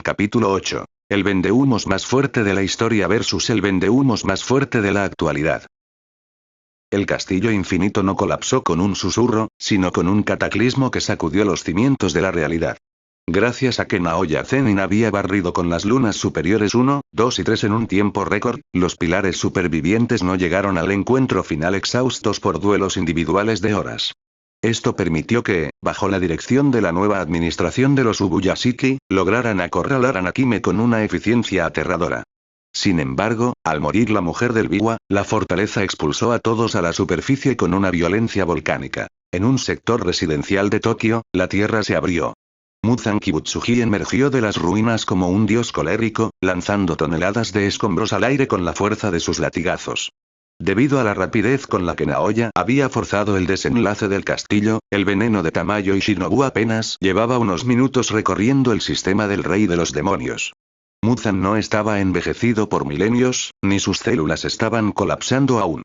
Capítulo 8. El vendehumos más fuerte de la historia versus el vendehumos más fuerte de la actualidad. El castillo infinito no colapsó con un susurro, sino con un cataclismo que sacudió los cimientos de la realidad. Gracias a que Naoya Zenin había barrido con las lunas superiores 1, 2 y 3 en un tiempo récord, los pilares supervivientes no llegaron al encuentro final exhaustos por duelos individuales de horas. Esto permitió que, bajo la dirección de la nueva administración de los Ubuyashiki, lograran acorralar a Nakime con una eficiencia aterradora. Sin embargo, al morir la mujer del Biwa, la fortaleza expulsó a todos a la superficie con una violencia volcánica. En un sector residencial de Tokio, la tierra se abrió. Muzan Kibutsuji emergió de las ruinas como un dios colérico, lanzando toneladas de escombros al aire con la fuerza de sus latigazos. Debido a la rapidez con la que Naoya había forzado el desenlace del castillo, el veneno de Tamayo y Shinobu apenas llevaba unos minutos recorriendo el sistema del rey de los demonios. Muzan no estaba envejecido por milenios, ni sus células estaban colapsando aún.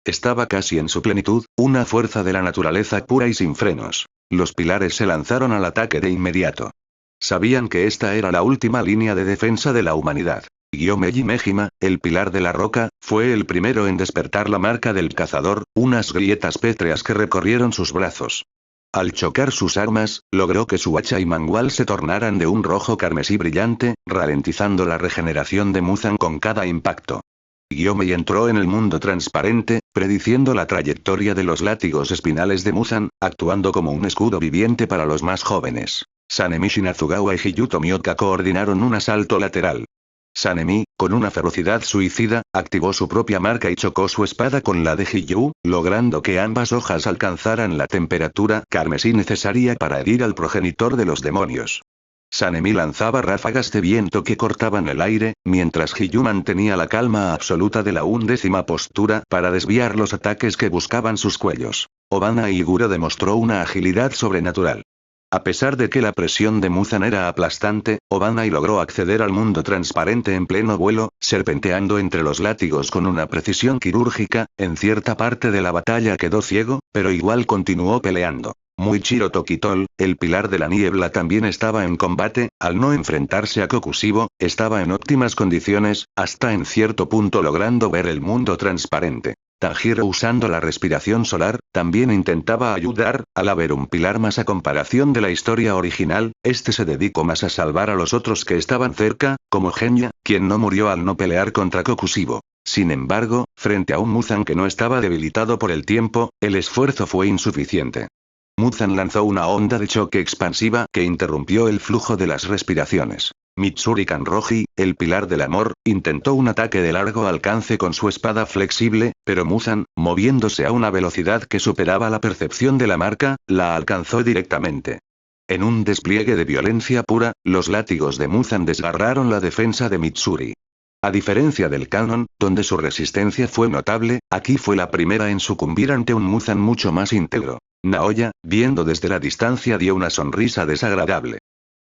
Estaba casi en su plenitud, una fuerza de la naturaleza pura y sin frenos. Los pilares se lanzaron al ataque de inmediato. Sabían que esta era la última línea de defensa de la humanidad. Gyomeji Mejima, el pilar de la roca, fue el primero en despertar la marca del cazador, unas grietas pétreas que recorrieron sus brazos. Al chocar sus armas, logró que su hacha y mangual se tornaran de un rojo carmesí brillante, ralentizando la regeneración de Muzan con cada impacto. Gyomei entró en el mundo transparente, prediciendo la trayectoria de los látigos espinales de Muzan, actuando como un escudo viviente para los más jóvenes. Sanemi Shinazugawa y Hiyuto Mioka coordinaron un asalto lateral. Sanemi, con una ferocidad suicida, activó su propia marca y chocó su espada con la de Hiyu, logrando que ambas hojas alcanzaran la temperatura carmesí necesaria para herir al progenitor de los demonios. Sanemi lanzaba ráfagas de viento que cortaban el aire, mientras Hiyu mantenía la calma absoluta de la 11ª postura para desviar los ataques que buscaban sus cuellos. Obana Iguro demostró una agilidad sobrenatural. A pesar de que la presión de Muzan era aplastante, Obanai logró acceder al mundo transparente en pleno vuelo, serpenteando entre los látigos con una precisión quirúrgica. En cierta parte de la batalla quedó ciego, pero igual continuó peleando. Muichiro Tokitol, el pilar de la niebla, también estaba en combate. Al no enfrentarse a Kokushibo, estaba en óptimas condiciones, hasta en cierto punto logrando ver el mundo transparente. Tanjiro, usando la respiración solar, también intentaba ayudar. Al haber un pilar más a comparación de la historia original, este se dedicó más a salvar a los otros que estaban cerca, como Genya, quien no murió al no pelear contra Kokushibo. Sin embargo, frente a un Muzan que no estaba debilitado por el tiempo, el esfuerzo fue insuficiente. Muzan lanzó una onda de choque expansiva que interrumpió el flujo de las respiraciones. Mitsuri Kanroji, el pilar del amor, intentó un ataque de largo alcance con su espada flexible, pero Muzan, moviéndose a una velocidad que superaba la percepción de la marca, la alcanzó directamente. En un despliegue de violencia pura, los látigos de Muzan desgarraron la defensa de Mitsuri. A diferencia del canon, donde su resistencia fue notable, aquí fue la primera en sucumbir ante un Muzan mucho más íntegro. Naoya, viendo desde la distancia, dio una sonrisa desagradable.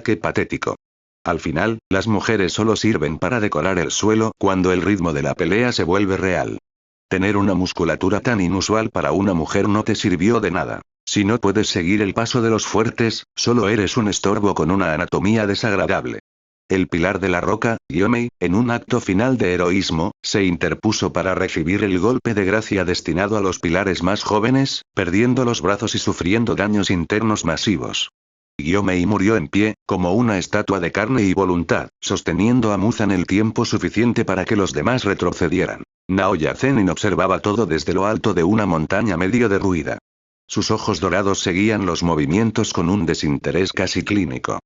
¡Qué patético! Al final, las mujeres solo sirven para decorar el suelo cuando el ritmo de la pelea se vuelve real. Tener una musculatura tan inusual para una mujer no te sirvió de nada. Si no puedes seguir el paso de los fuertes, solo eres un estorbo con una anatomía desagradable. El pilar de la roca, Gyomei, en un acto final de heroísmo, se interpuso para recibir el golpe de gracia destinado a los pilares más jóvenes, perdiendo los brazos y sufriendo daños internos masivos. Gyomei murió en pie, como una estatua de carne y voluntad, sosteniendo a Muzan el tiempo suficiente para que los demás retrocedieran. Naoya Zenin observaba todo desde lo alto de una montaña medio derruida. Sus ojos dorados seguían los movimientos con un desinterés casi clínico.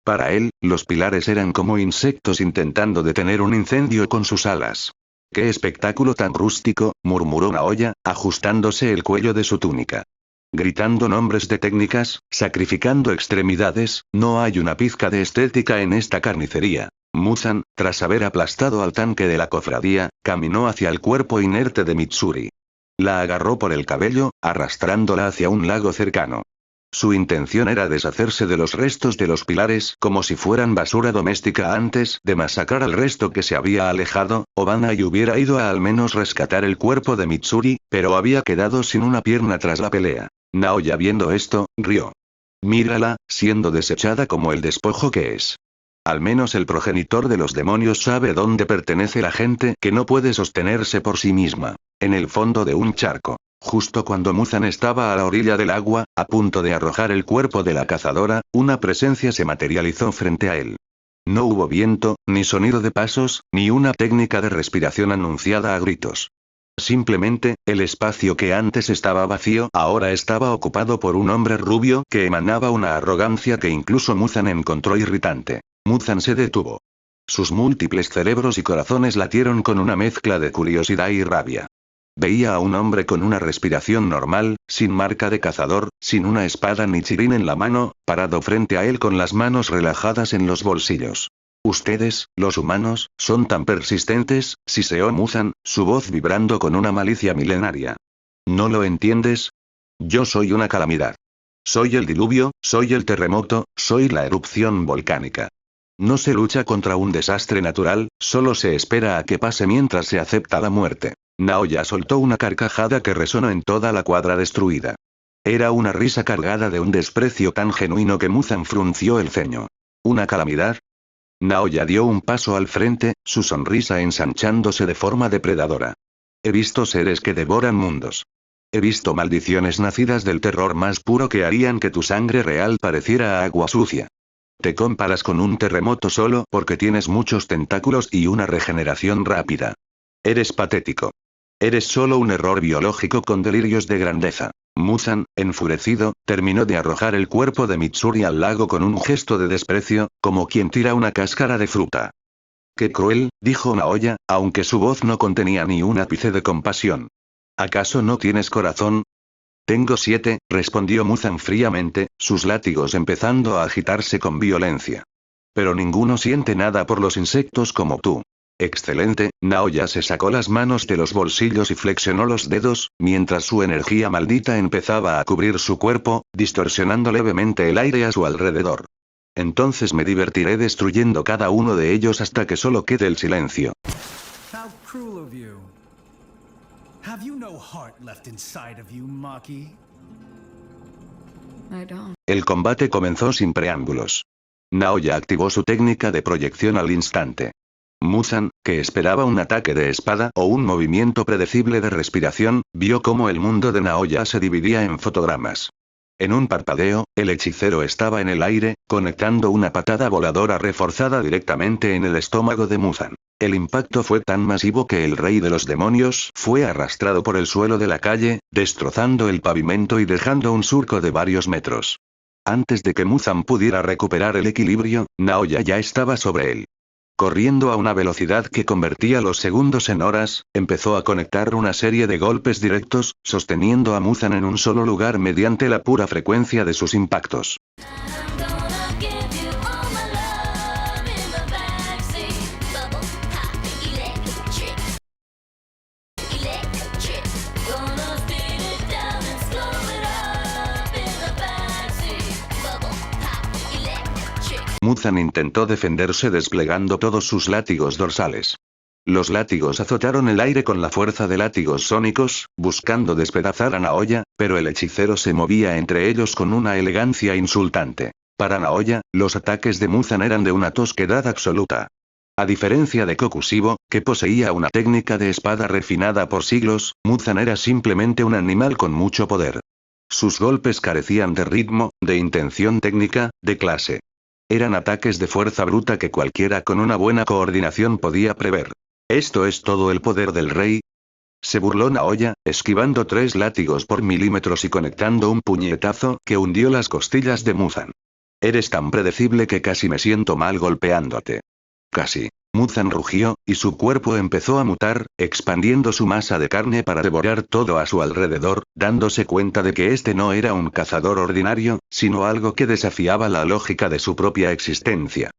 Para él, los pilares eran como insectos intentando detener un incendio con sus alas. ¡Qué espectáculo tan rústico!, murmuró Naoya, ajustándose el cuello de su túnica. Gritando nombres de técnicas, sacrificando extremidades, no hay una pizca de estética en esta carnicería. Muzan, tras haber aplastado al tanque de la cofradía, caminó hacia el cuerpo inerte de Mitsuri. La agarró por el cabello, arrastrándola hacia un lago cercano. Su intención era deshacerse de los restos de los pilares como si fueran basura doméstica antes de masacrar al resto que se había alejado. Obanai hubiera ido a al menos rescatar el cuerpo de Mitsuri, pero había quedado sin una pierna tras la pelea. Naoya, viendo esto, rió. Mírala, siendo desechada como el despojo que es. Al menos el progenitor de los demonios sabe dónde pertenece la gente que no puede sostenerse por sí misma. En el fondo de un charco. Justo cuando Muzan estaba a la orilla del agua, a punto de arrojar el cuerpo de la cazadora, una presencia se materializó frente a él. No hubo viento, ni sonido de pasos, ni una técnica de respiración anunciada a gritos. Simplemente, el espacio que antes estaba vacío ahora estaba ocupado por un hombre rubio que emanaba una arrogancia que incluso Muzan encontró irritante. Muzan se detuvo. Sus múltiples cerebros y corazones latieron con una mezcla de curiosidad y rabia. Veía a un hombre con una respiración normal, sin marca de cazador, sin una espada ni chirín en la mano, parado frente a él con las manos relajadas en los bolsillos. Ustedes, los humanos, son tan persistentes, siseó Muzan, su voz vibrando con una malicia milenaria. ¿No lo entiendes? Yo soy una calamidad. Soy el diluvio, soy el terremoto, soy la erupción volcánica. No se lucha contra un desastre natural, solo se espera a que pase mientras se acepta la muerte. Naoya soltó una carcajada que resonó en toda la cuadra destruida. Era una risa cargada de un desprecio tan genuino que Muzan frunció el ceño. ¿Una calamidad? Naoya dio un paso al frente, su sonrisa ensanchándose de forma depredadora. He visto seres que devoran mundos. He visto maldiciones nacidas del terror más puro que harían que tu sangre real pareciera agua sucia. Te comparas con un terremoto solo porque tienes muchos tentáculos y una regeneración rápida. Eres patético. Eres solo un error biológico con delirios de grandeza. Muzan, enfurecido, terminó de arrojar el cuerpo de Mitsuri al lago con un gesto de desprecio, como quien tira una cáscara de fruta. «Qué cruel», dijo Naoya, aunque su voz no contenía ni un ápice de compasión. «¿Acaso no tienes corazón?» «Tengo 7», respondió Muzan fríamente, sus látigos empezando a agitarse con violencia. «Pero ninguno siente nada por los insectos como tú». Excelente, Naoya se sacó las manos de los bolsillos y flexionó los dedos, mientras su energía maldita empezaba a cubrir su cuerpo, distorsionando levemente el aire a su alrededor. Entonces me divertiré destruyendo cada uno de ellos hasta que solo quede el silencio. How cruel of you. Have you no heart left inside of you, Maki? I don't. El combate comenzó sin preámbulos. Naoya activó su técnica de proyección al instante. Muzan, que esperaba un ataque de espada o un movimiento predecible de respiración, vio cómo el mundo de Naoya se dividía en fotogramas. En un parpadeo, el hechicero estaba en el aire, conectando una patada voladora reforzada directamente en el estómago de Muzan. El impacto fue tan masivo que el rey de los demonios fue arrastrado por el suelo de la calle, destrozando el pavimento y dejando un surco de varios metros. Antes de que Muzan pudiera recuperar el equilibrio, Naoya ya estaba sobre él. Corriendo a una velocidad que convertía los segundos en horas, empezó a conectar una serie de golpes directos, sosteniendo a Muzan en un solo lugar mediante la pura frecuencia de sus impactos. Muzan intentó defenderse desplegando todos sus látigos dorsales. Los látigos azotaron el aire con la fuerza de látigos sónicos, buscando despedazar a Naoya, pero el hechicero se movía entre ellos con una elegancia insultante. Para Naoya, los ataques de Muzan eran de una tosquedad absoluta. A diferencia de Kokushibo, que poseía una técnica de espada refinada por siglos, Muzan era simplemente un animal con mucho poder. Sus golpes carecían de ritmo, de intención técnica, de clase. Eran ataques de fuerza bruta que cualquiera con una buena coordinación podía prever. ¿Esto es todo el poder del rey? Se burló Naoya, esquivando 3 látigos por milímetros y conectando un puñetazo que hundió las costillas de Muzan. Eres tan predecible que casi me siento mal golpeándote. Casi. Muzan rugió, y su cuerpo empezó a mutar, expandiendo su masa de carne para devorar todo a su alrededor, dándose cuenta de que este no era un cazador ordinario, sino algo que desafiaba la lógica de su propia existencia.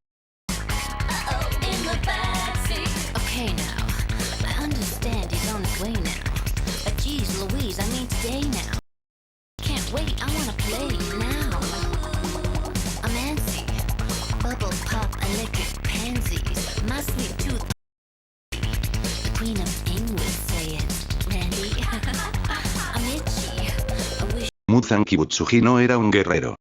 Muzan Kibutsuji no era un guerrero.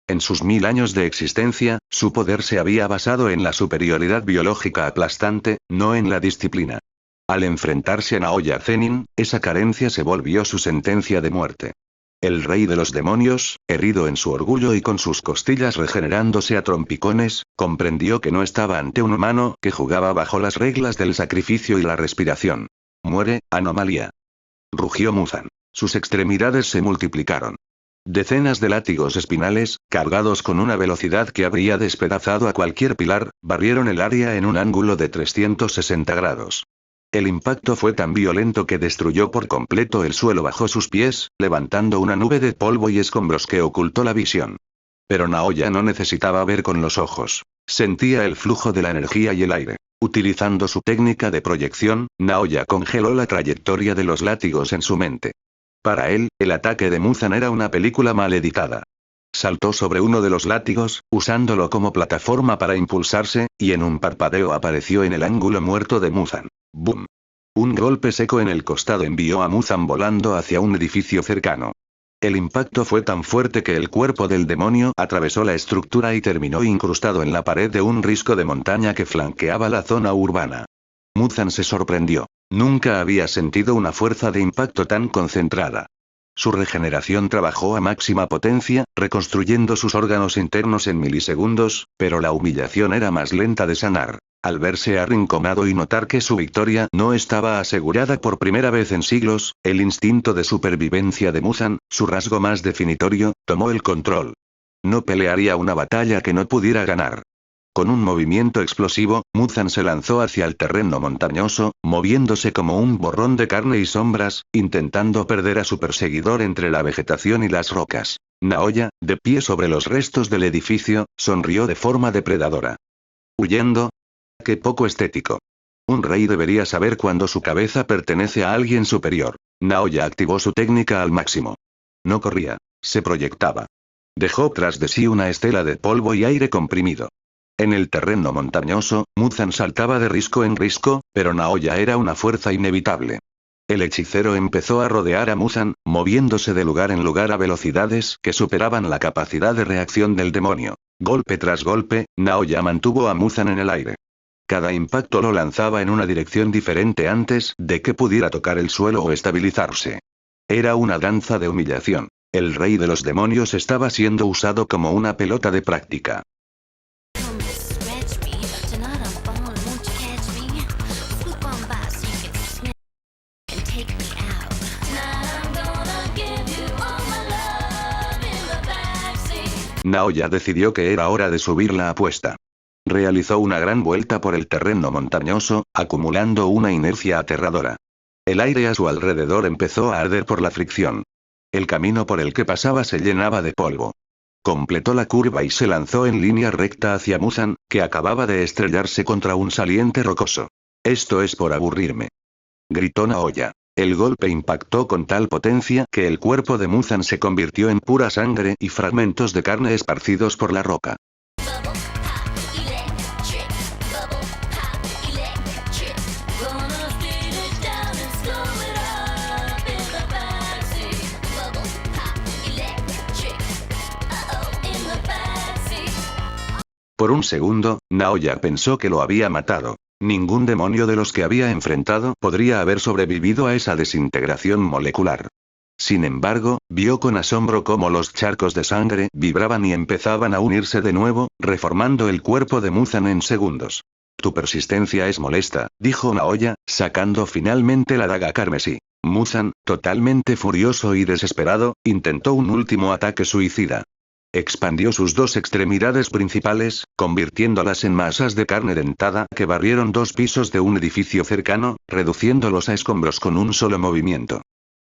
En sus 1000 años de existencia, su poder se había basado en la superioridad biológica aplastante, no en la disciplina. Al enfrentarse a Naoya Zenin, esa carencia se volvió su sentencia de muerte. El rey de los demonios, herido en su orgullo y con sus costillas regenerándose a trompicones, comprendió que no estaba ante un humano que jugaba bajo las reglas del sacrificio y la respiración. Muere, anomalía. Rugió Muzan. Sus extremidades se multiplicaron. Decenas de látigos espinales, cargados con una velocidad que habría despedazado a cualquier pilar, barrieron el área en un ángulo de 360 grados. El impacto fue tan violento que destruyó por completo el suelo bajo sus pies, levantando una nube de polvo y escombros que ocultó la visión. Pero Naoya no necesitaba ver con los ojos. Sentía el flujo de la energía y el aire. Utilizando su técnica de proyección, Naoya congeló la trayectoria de los látigos en su mente. Para él, el ataque de Muzan era una película mal editada. Saltó sobre uno de los látigos, usándolo como plataforma para impulsarse, y en un parpadeo apareció en el ángulo muerto de Muzan. ¡Bum! Un golpe seco en el costado envió a Muzan volando hacia un edificio cercano. El impacto fue tan fuerte que el cuerpo del demonio atravesó la estructura y terminó incrustado en la pared de un risco de montaña que flanqueaba la zona urbana. Muzan se sorprendió. Nunca había sentido una fuerza de impacto tan concentrada. Su regeneración trabajó a máxima potencia, reconstruyendo sus órganos internos en milisegundos, pero la humillación era más lenta de sanar. Al verse arrinconado y notar que su victoria no estaba asegurada por primera vez en siglos, el instinto de supervivencia de Muzan, su rasgo más definitorio, tomó el control. No pelearía una batalla que no pudiera ganar. Con un movimiento explosivo, Muzan se lanzó hacia el terreno montañoso, moviéndose como un borrón de carne y sombras, intentando perder a su perseguidor entre la vegetación y las rocas. Naoya, de pie sobre los restos del edificio, sonrió de forma depredadora. ¿Huyendo? ¡Qué poco estético! Un rey debería saber cuándo su cabeza pertenece a alguien superior. Naoya activó su técnica al máximo. No corría, se proyectaba. Dejó tras de sí una estela de polvo y aire comprimido. En el terreno montañoso, Muzan saltaba de risco en risco, pero Naoya era una fuerza inevitable. El hechicero empezó a rodear a Muzan, moviéndose de lugar en lugar a velocidades que superaban la capacidad de reacción del demonio. Golpe tras golpe, Naoya mantuvo a Muzan en el aire. Cada impacto lo lanzaba en una dirección diferente antes de que pudiera tocar el suelo o estabilizarse. Era una danza de humillación. El rey de los demonios estaba siendo usado como una pelota de práctica. Naoya decidió que era hora de subir la apuesta. Realizó una gran vuelta por el terreno montañoso, acumulando una inercia aterradora. El aire a su alrededor empezó a arder por la fricción. El camino por el que pasaba se llenaba de polvo. Completó la curva y se lanzó en línea recta hacia Muzan, que acababa de estrellarse contra un saliente rocoso. «Esto es por aburrirme», gritó Naoya. El golpe impactó con tal potencia que el cuerpo de Muzan se convirtió en pura sangre y fragmentos de carne esparcidos por la roca. Por un segundo, Naoya pensó que lo había matado. Ningún demonio de los que había enfrentado podría haber sobrevivido a esa desintegración molecular. Sin embargo, vio con asombro cómo los charcos de sangre vibraban y empezaban a unirse de nuevo, reformando el cuerpo de Muzan en segundos. «Tu persistencia es molesta», dijo Naoya, sacando finalmente la daga carmesí. Muzan, totalmente furioso y desesperado, intentó un último ataque suicida. Expandió sus dos extremidades principales, convirtiéndolas en masas de carne dentada que barrieron 2 pisos de un edificio cercano, reduciéndolos a escombros con un solo movimiento.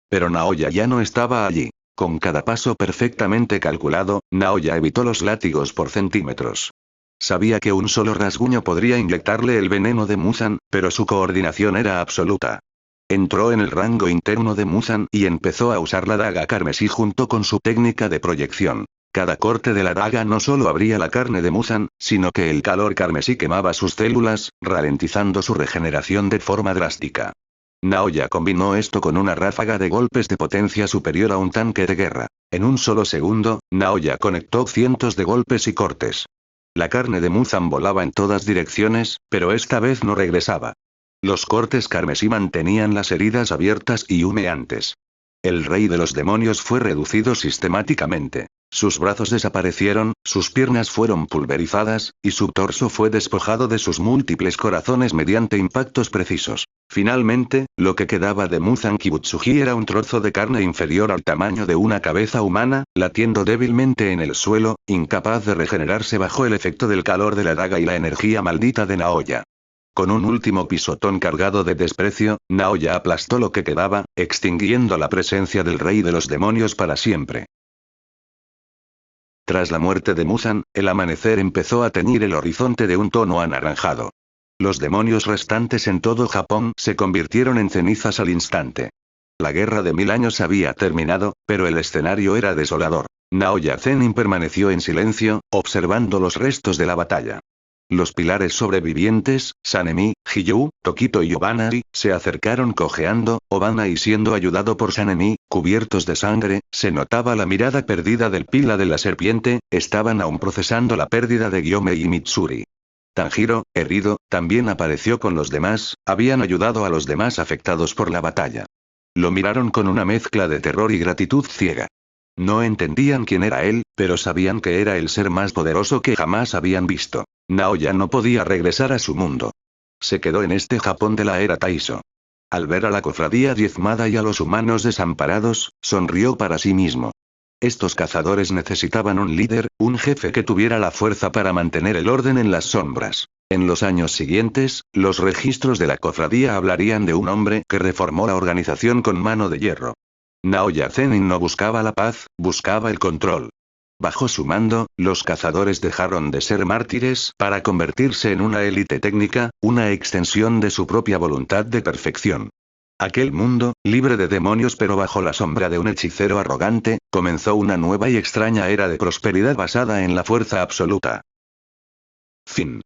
Pero Naoya ya no estaba allí. Con cada paso perfectamente calculado, Naoya evitó los látigos por centímetros. Sabía que un solo rasguño podría inyectarle el veneno de Muzan, pero su coordinación era absoluta. Entró en el rango interno de Muzan y empezó a usar la daga carmesí junto con su técnica de proyección. Cada corte de la daga no solo abría la carne de Muzan, sino que el calor carmesí quemaba sus células, ralentizando su regeneración de forma drástica. Naoya combinó esto con una ráfaga de golpes de potencia superior a un tanque de guerra. En un solo segundo, Naoya conectó cientos de golpes y cortes. La carne de Muzan volaba en todas direcciones, pero esta vez no regresaba. Los cortes carmesí mantenían las heridas abiertas y humeantes. El rey de los demonios fue reducido sistemáticamente. Sus brazos desaparecieron, sus piernas fueron pulverizadas, y su torso fue despojado de sus múltiples corazones mediante impactos precisos. Finalmente, lo que quedaba de Muzan Kibutsuji era un trozo de carne inferior al tamaño de una cabeza humana, latiendo débilmente en el suelo, incapaz de regenerarse bajo el efecto del calor de la daga y la energía maldita de Naoya. Con un último pisotón cargado de desprecio, Naoya aplastó lo que quedaba, extinguiendo la presencia del rey de los demonios para siempre. Tras la muerte de Muzan, el amanecer empezó a teñir el horizonte de un tono anaranjado. Los demonios restantes en todo Japón se convirtieron en cenizas al instante. La guerra de 1000 años había terminado, pero el escenario era desolador. Naoya Zenin permaneció en silencio, observando los restos de la batalla. Los pilares sobrevivientes, Sanemi, Hiyou, Tokito y Obanai, se acercaron cojeando, Obanai siendo ayudado por Sanemi, cubiertos de sangre, se notaba la mirada perdida del pila de la serpiente, estaban aún procesando la pérdida de Gyome y Mitsuri. Tanjiro, herido, también apareció con los demás, habían ayudado a los demás afectados por la batalla. Lo miraron con una mezcla de terror y gratitud ciega. No entendían quién era él, pero sabían que era el ser más poderoso que jamás habían visto. Naoya no podía regresar a su mundo. Se quedó en este Japón de la era Taiso. Al ver a la cofradía diezmada y a los humanos desamparados, sonrió para sí mismo. Estos cazadores necesitaban un líder, un jefe que tuviera la fuerza para mantener el orden en las sombras. En los años siguientes, los registros de la cofradía hablarían de un hombre que reformó la organización con mano de hierro. Naoya Zenin no buscaba la paz, buscaba el control. Bajo su mando, los cazadores dejaron de ser mártires para convertirse en una élite técnica, una extensión de su propia voluntad de perfección. Aquel mundo, libre de demonios pero bajo la sombra de un hechicero arrogante, comenzó una nueva y extraña era de prosperidad basada en la fuerza absoluta. Fin.